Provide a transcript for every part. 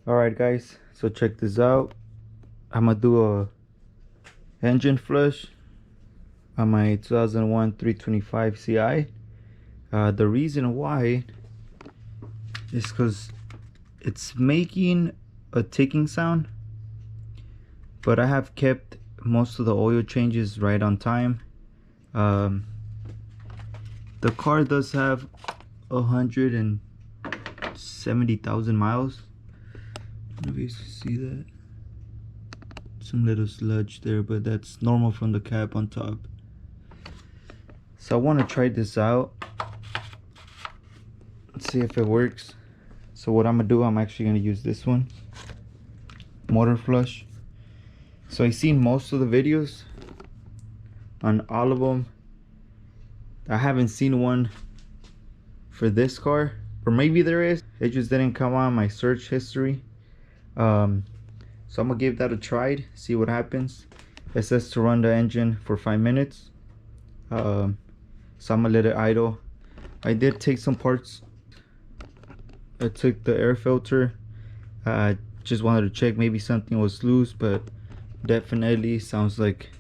Alright guys, so check this out. I'm gonna do a engine flush on my 2001 325 Ci. The reason why is because it's making a ticking sound, but I have kept most of the oil changes right on time. The car does have 170,000 miles. I don't know if you see that. Some little sludge there, but that's normal from the cap on top. So I want to try this out. Let's see if it works. So what I'm gonna do, I'm actually gonna use this one, motor flush. So I've seen most of the videos on all of them. I haven't seen one for this car, or maybe there is, it just didn't come on my search history. So I'm gonna give that a try, see what happens. It says to run the engine for 5 minutes. So I'm gonna let it idle. I did take some parts. I took the air filter. I just wanted to check maybe something was loose, but definitely sounds like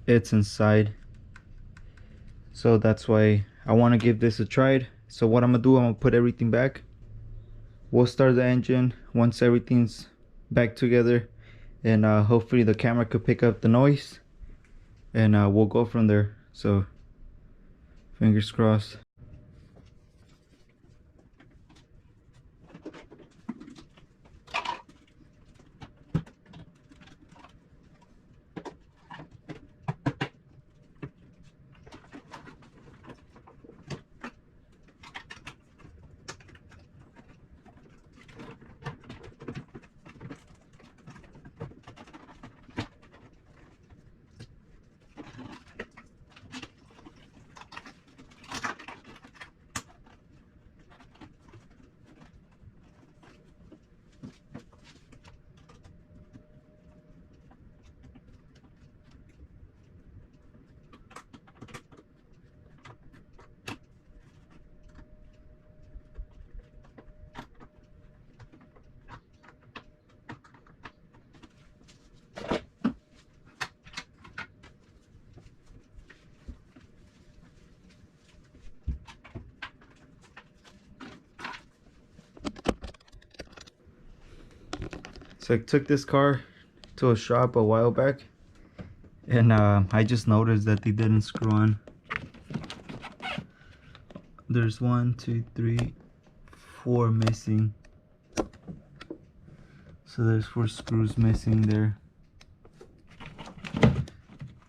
it's inside. So that's why I want to give this a try. So what I'm gonna do, I'm gonna put everything back. We'll start the engine once everything's back together, and hopefully the camera could pick up the noise, and we'll go from there. So fingers crossed. So I took this car to a shop a while back, and I just noticed that they didn't screw on. There's 1, 2, 3, 4 missing. So there's 4 screws missing there.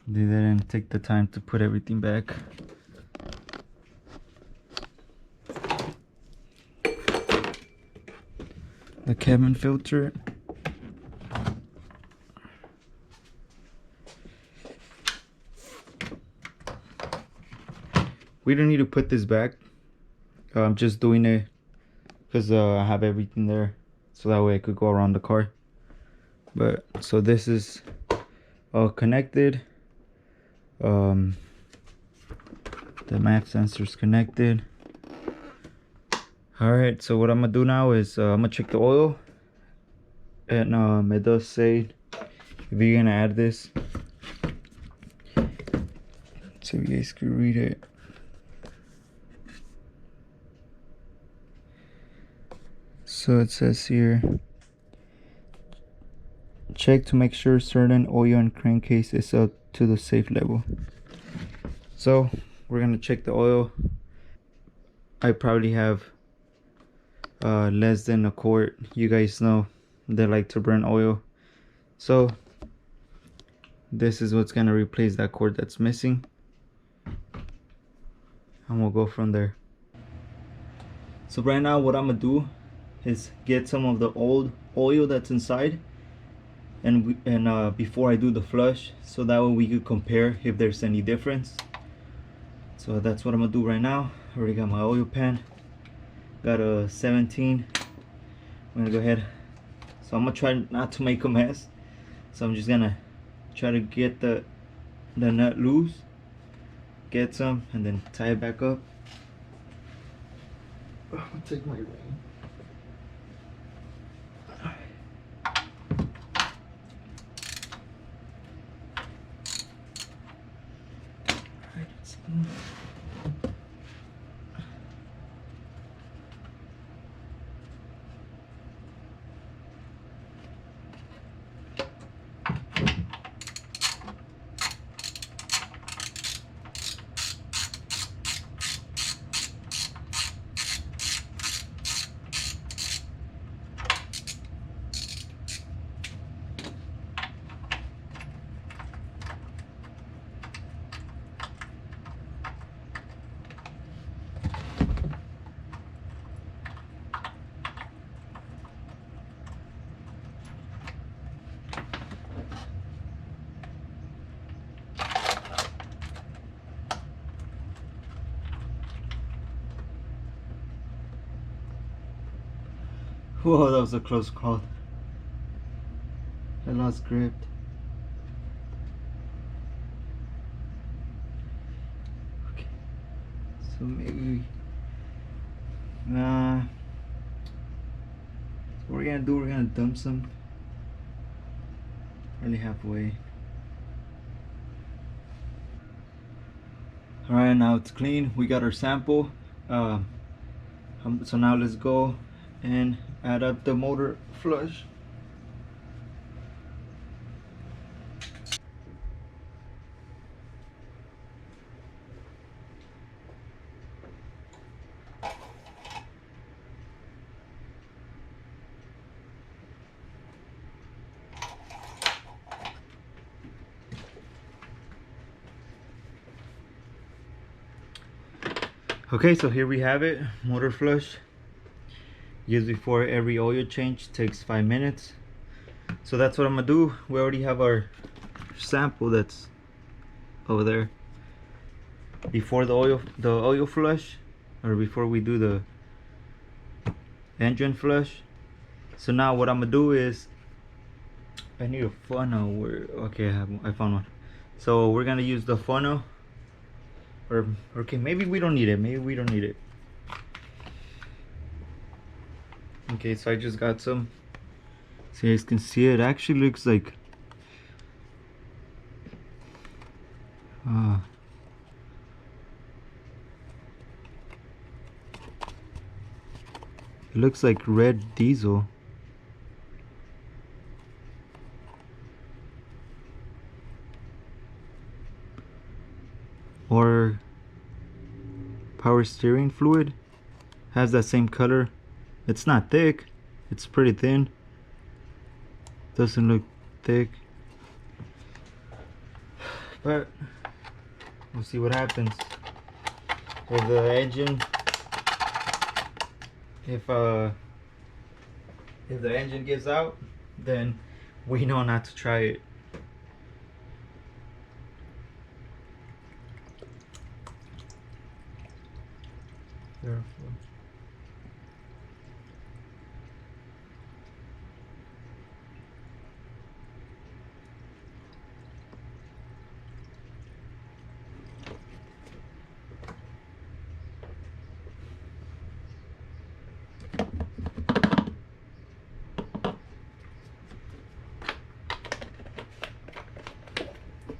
They didn't take the time to put everything back. The cabin filter. We don't need to put this back. I'm just doing it because I have everything there, so that way I could go around the car. But so this is all connected. The map sensor's connected. Alright, so what I'm gonna do now is I'm gonna check the oil, and it does say if you're gonna add this, so you guys can read it. So it says here, check to make sure certain oil and crankcase is up to the safe level. So we're gonna check the oil. I probably have less than a quart. You guys know they like to burn oil, so this is what's gonna replace that quart that's missing, and we'll go from there. So right now what I'm gonna do is get some of the old oil that's inside, and before I do the flush, so that way we could compare if there's any difference. So that's what I'm gonna do right now. I already got my oil pan, got a 17. I'm gonna go ahead, so I'm gonna try not to make a mess, so I'm just gonna try to get the nut loose, get some, and then tie it back up. I'm gonna take my ring. Whoa, that was a close call. I lost grip. Okay, so maybe so what we're gonna do, we're gonna dump some really halfway. All right, now it's clean. We got our sample. So now let's go and add up the motor flush. Okay, so here we have it, motor flush. Used before every oil change, takes 5 minutes. So that's what I'm gonna do. We already have our sample that's over there. Before the oil flush, or before we do the engine flush. So now what I'm gonna do is, I need a funnel. Okay, I found one. So we're gonna use the funnel. Or okay, maybe we don't need it. Maybe we don't need it. Okay, so I just got some. So you guys can see it actually looks like it looks like red diesel. Or power steering fluid. Has that same color. It's not thick, it's pretty thin. Doesn't look thick, but we'll see what happens. If the engine, if the engine gives out, then we know not to try it. Careful.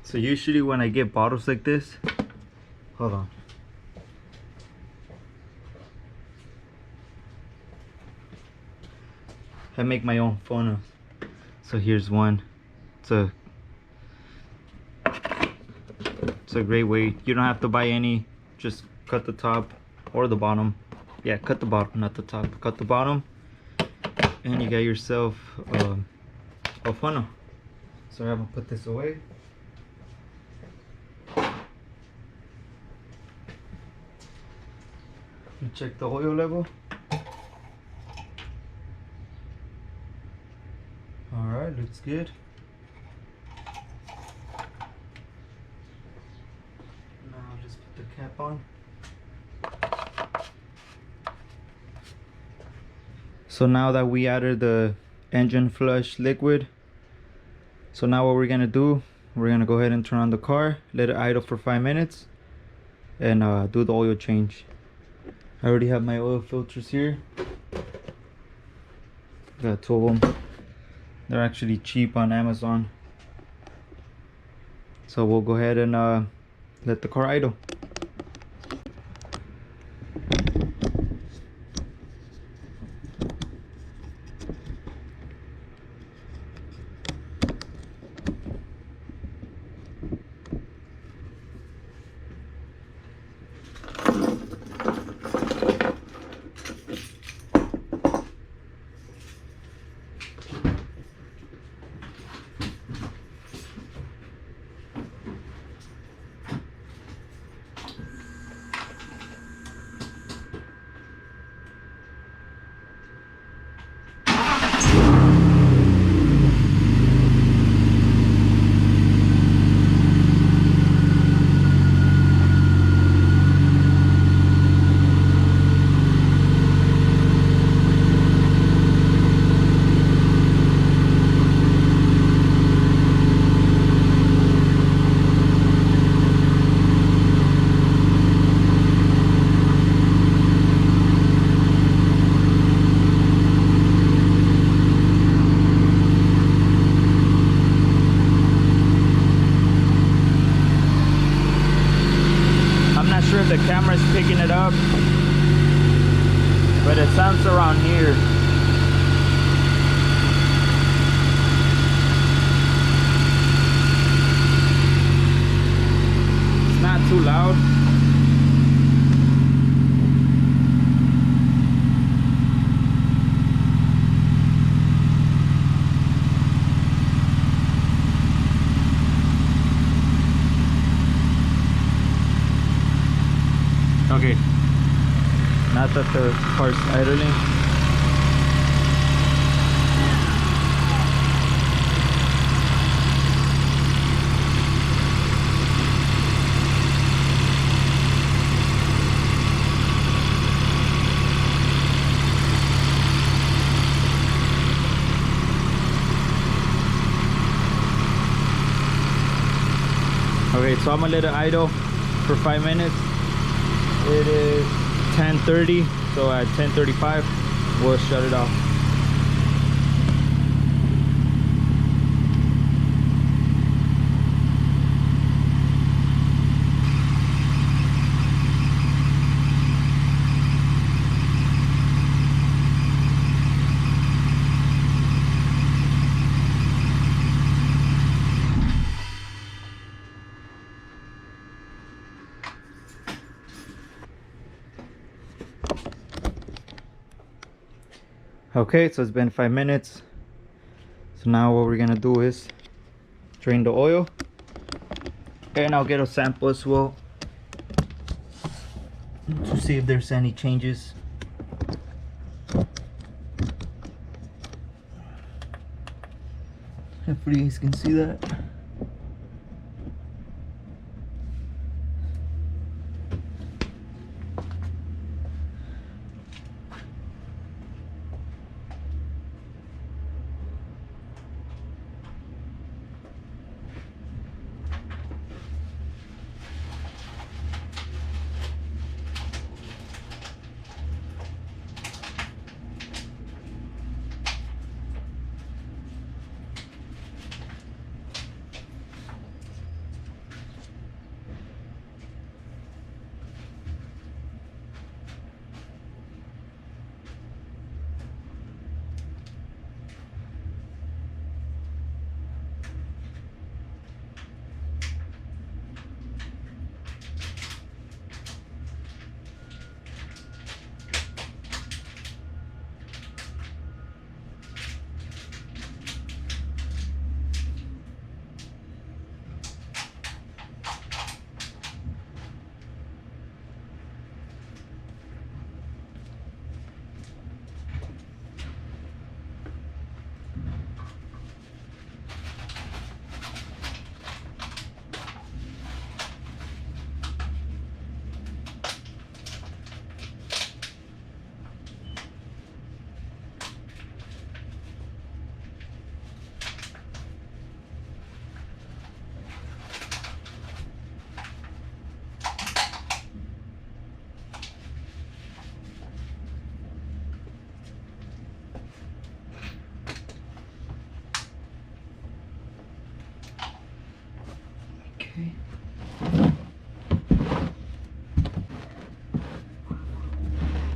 So usually when I get bottles like this, hold on. I make my own funnel. So here's one. It's a great way. You don't have to buy any. Just cut the top or the bottom. Yeah, cut the bottom, not the top. Cut the bottom, and you got yourself a funnel. So I'm gonna put this away. You check the oil level. All right, looks good. Now I'll just put the cap on. So now that we added the engine flush liquid, so now what we're gonna do, we're gonna go ahead and turn on the car, let it idle for 5 minutes, and do the oil change. I already have my oil filters here. Got 2 of them. They're actually cheap on Amazon. So we'll go ahead and let the car idle. that the car's idling. Okay, so I'm gonna let it idle for 5 minutes. It is 10:30, so at 10:35 we'll shut it off. Okay, so it's been 5 minutes. So now what we're gonna do is drain the oil, and I'll get a sample as well to see if there's any changes. Hopefully you guys can see that. Okay.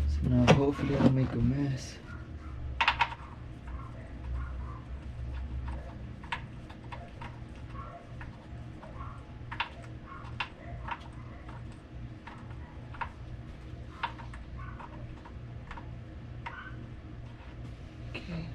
So now hopefully I'll make a mess. Okay.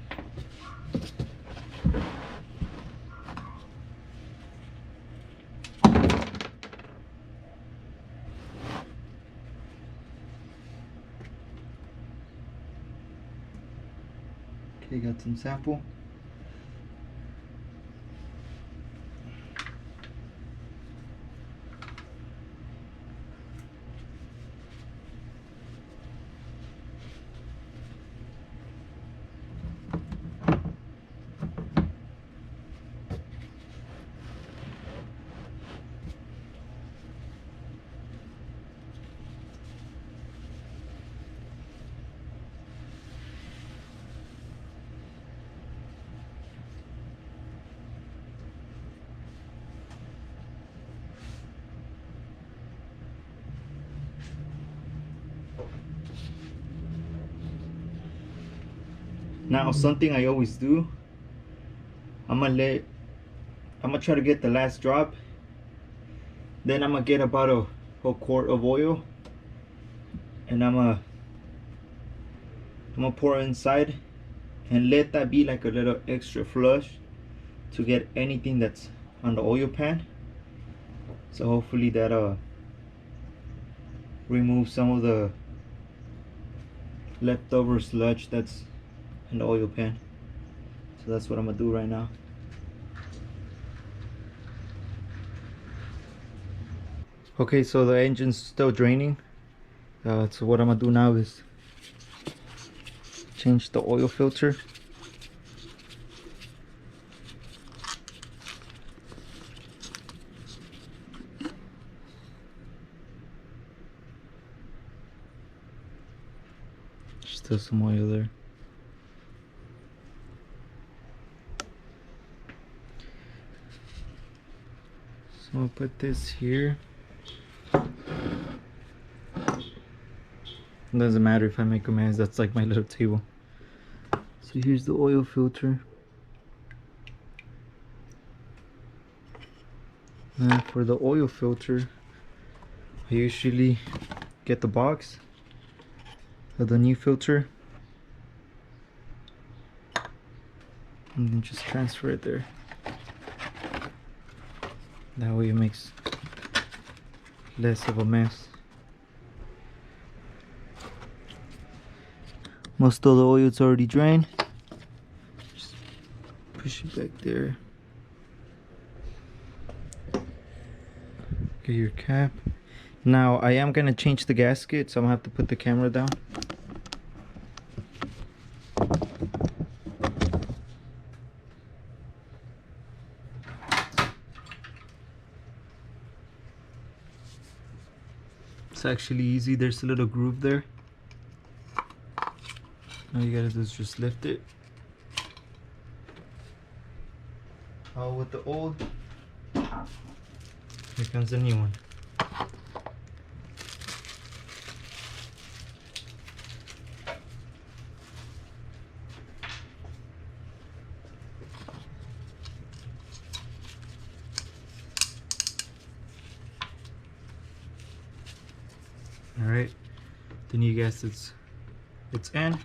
Okay, got some sample. Now something I always do, I'm gonna try to get the last drop, then I'm gonna get about a whole quart of oil, and I'm gonna pour it inside and let that be like a little extra flush to get anything that's on the oil pan. So hopefully that remove some of the leftover sludge that's in the oil pan. So that's what I'm gonna do right now. Okay, so the engine's still draining. So what I'm gonna do now is change the oil filter. Still some oil there. So I'll put this here. It doesn't matter if I make a mess, that's like my little table. So here's the oil filter. Now for the oil filter, I usually get the box of the new filter and then just transfer it there. That way it makes less of a mess. Most of the oil is already drained. Just push it back there. Get your cap. Now I am gonna change the gasket, so I'm gonna have to put the camera down. It's actually easy. There's a little groove there. All you gotta do is just lift it. With the old, here comes the new one. All right, the new gas it's in.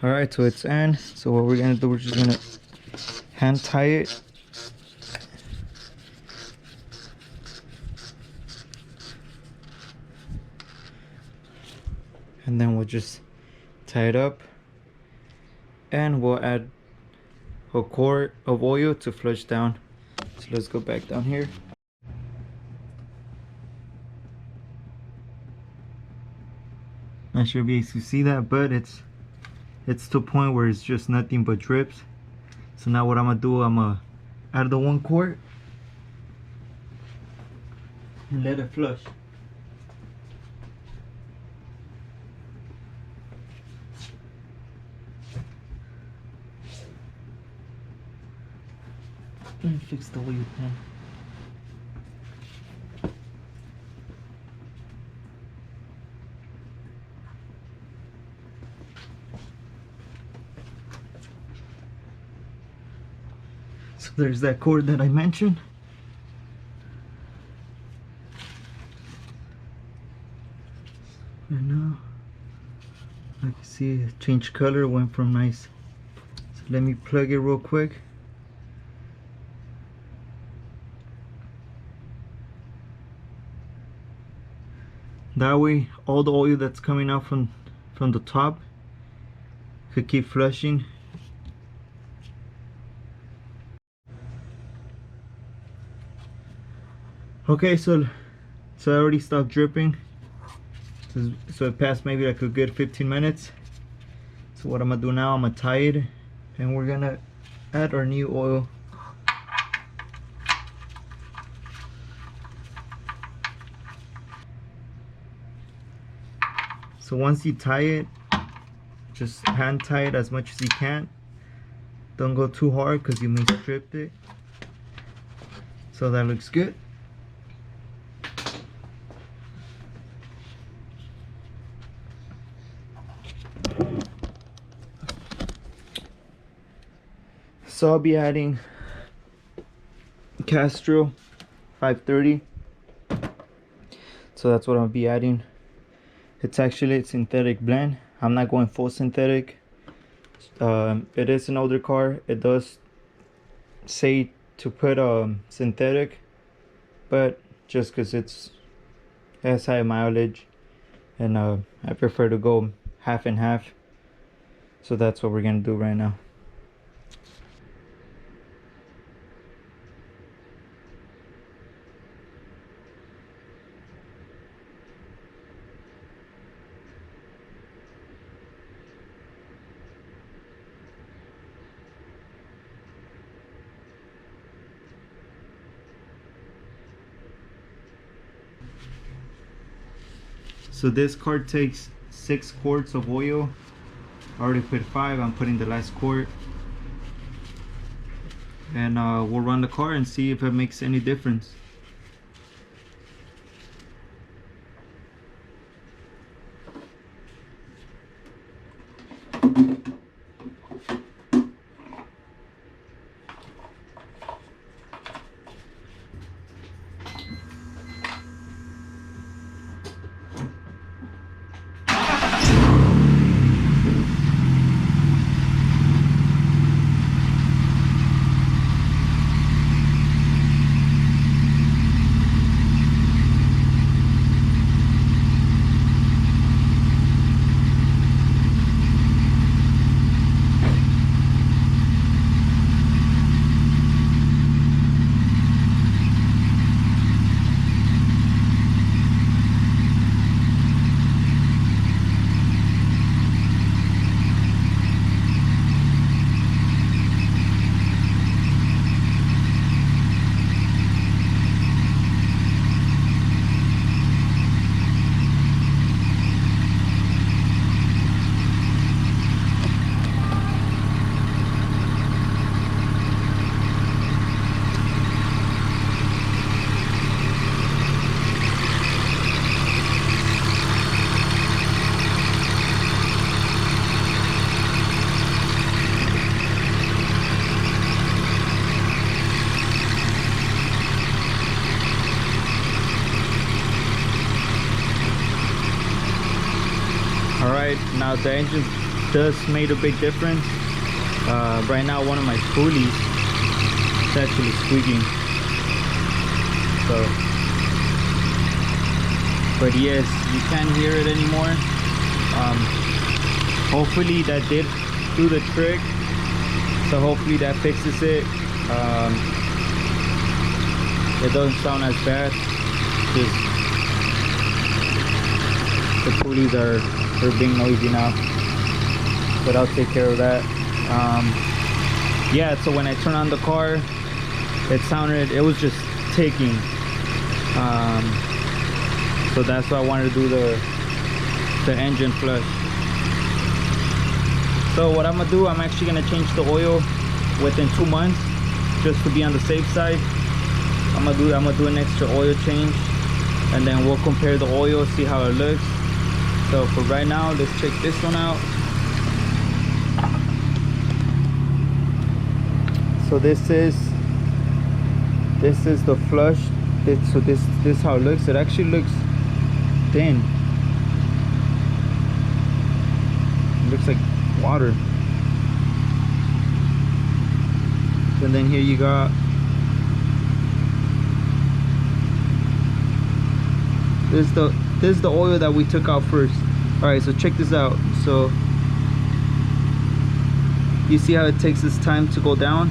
All right, so it's in. So what we're gonna do, we're just gonna hand tie it. And then we'll just tie it up. And we'll add a quart of oil to flush down. So let's go back down here. Not sure if you guys can see that, but it's to a point where it's just nothing but drips. So now what I'm gonna do, I'm gonna add the 1 quart and let it flush. And fix the oil pan. So there's that cord that I mentioned. And now I can see it changed color, went from nice. So let me plug it real quick. That way all the oil that's coming out from the top could keep flushing. Okay, so I already stopped dripping. So it passed maybe like a good 15 minutes. So what I'm gonna do now, I'm gonna tie it and we're gonna add our new oil. So once you tie it, just hand tie it as much as you can. Don't go too hard because you may strip it. So that looks good. So I'll be adding Castro 530. So that's what I'll be adding. It's actually a synthetic blend. I'm not going full synthetic. It is an older car. It does say to put synthetic, but just because it has high mileage, and I prefer to go half and half. So that's what we're gonna do right now. So this car takes 6 quarts of oil. I already put 5. I'm putting the last quart, and we'll run the car and see if it makes any difference. Alright, now the engine does made a big difference. Right now one of my pulleys is actually squeaking. So, but yes, you can't hear it anymore. Hopefully that did do the trick. So hopefully that fixes it. It doesn't sound as bad. Just the pulleys are being noisy now, but I'll take care of that. Yeah, so when I turned on the car, it was just ticking. So that's why I wanted to do the engine flush. So what I'm gonna do, I'm actually gonna change the oil within 2 months, just to be on the safe side. I'm gonna do an extra oil change, and then we'll compare the oil, see how it looks. So for right now, let's check this one out. So this is the flush. So this is how it looks. It actually looks thin. It looks like water. And then here you got this is the oil that we took out first. All right, so check this out. So you see how it takes its time to go down?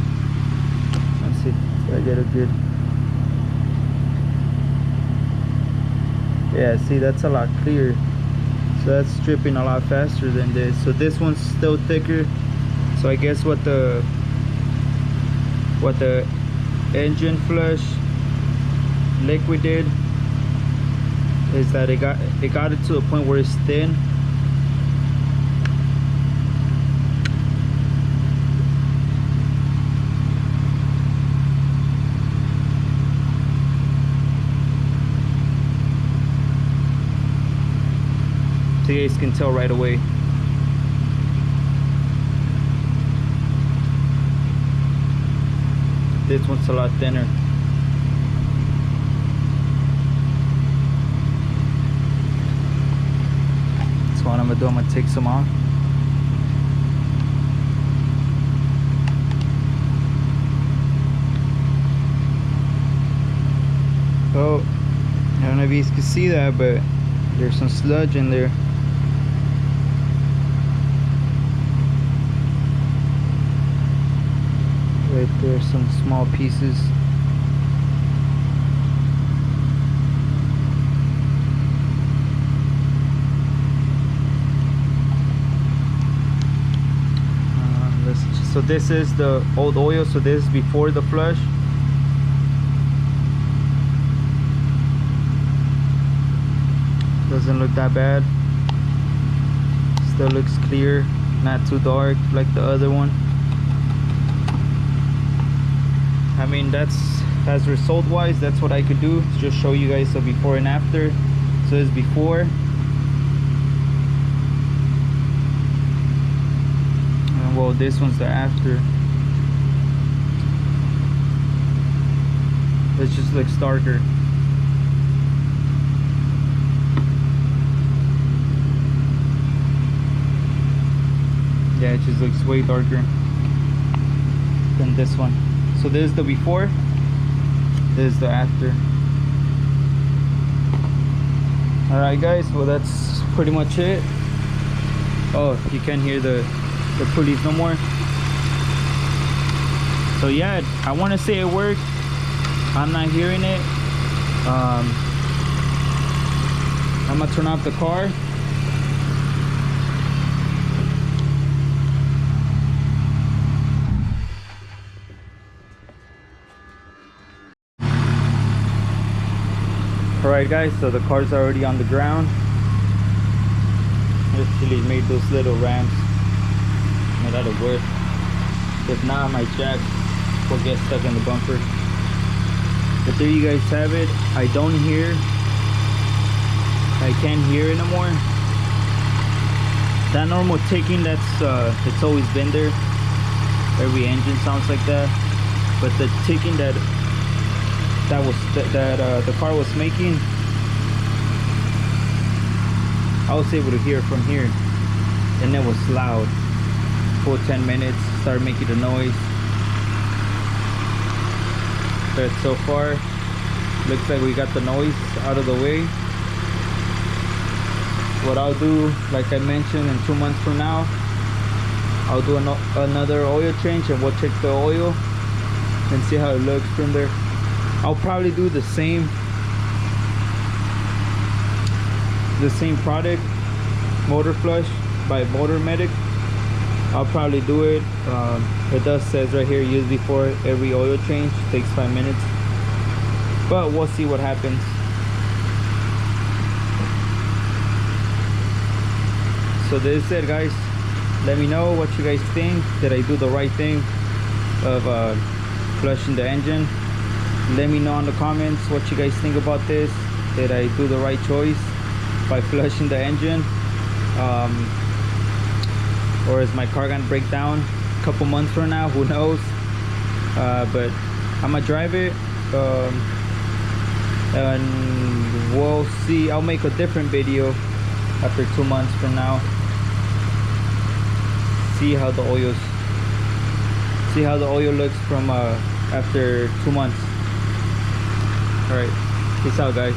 Let's see if I get it good. Yeah, see, that's a lot clearer. So that's dripping a lot faster than this. So this one's still thicker. So I guess what the engine flush liquid did is that it got it to a point where it's thin. So you guys can tell right away. This one's a lot thinner. do, I'm gonna take some off. Oh, I don't know if you can see that, but there's some sludge in there. Right there, some small pieces. So this is the old oil, so this is before the flush. Doesn't look that bad. Still looks clear, not too dark like the other one. I mean, that's, as result wise, that's what I could do. Just show you guys the before and after. So this is before. Well, this one's the after. It just looks darker. Yeah, it just looks way darker than this one. So this is the before, this is the after. Alright guys, well that's pretty much it. Oh, you can't hear the pulleys no more. So yeah, I want to say it worked. I'm not hearing it. I'm gonna turn off the car. Alright guys, so the car's already on the ground. Actually made those little ramps. That'll work. If not, my jack will get stuck in the bumper. But there you guys have it. I don't hear. I can't hear it anymore. That normal ticking, that's it's always been there. Every engine sounds like that. But the ticking that the car was making, I was able to hear it from here, and it was loud. For 10 minutes, started making the noise. But so far, looks like we got the noise out of the way. What I'll do, like I mentioned, in 2 months from now, I'll do another oil change, and we'll check the oil and see how it looks from there. I'll probably do the same product, motor flush by Motor Medic. I'll probably do it. It does says right here, use before every oil change, takes 5 minutes, but we'll see what happens. So this is it guys. Let me know what you guys think. Did I do the right thing of flushing the engine? Let me know in the comments what you guys think about this. Did I do the right choice by flushing the engine? Or is my car gonna break down a couple months from now? Who knows? But I'm gonna drive it, and we'll see. I'll make a different video after 2 months from now. See how the oil looks from after 2 months. All right, peace out guys.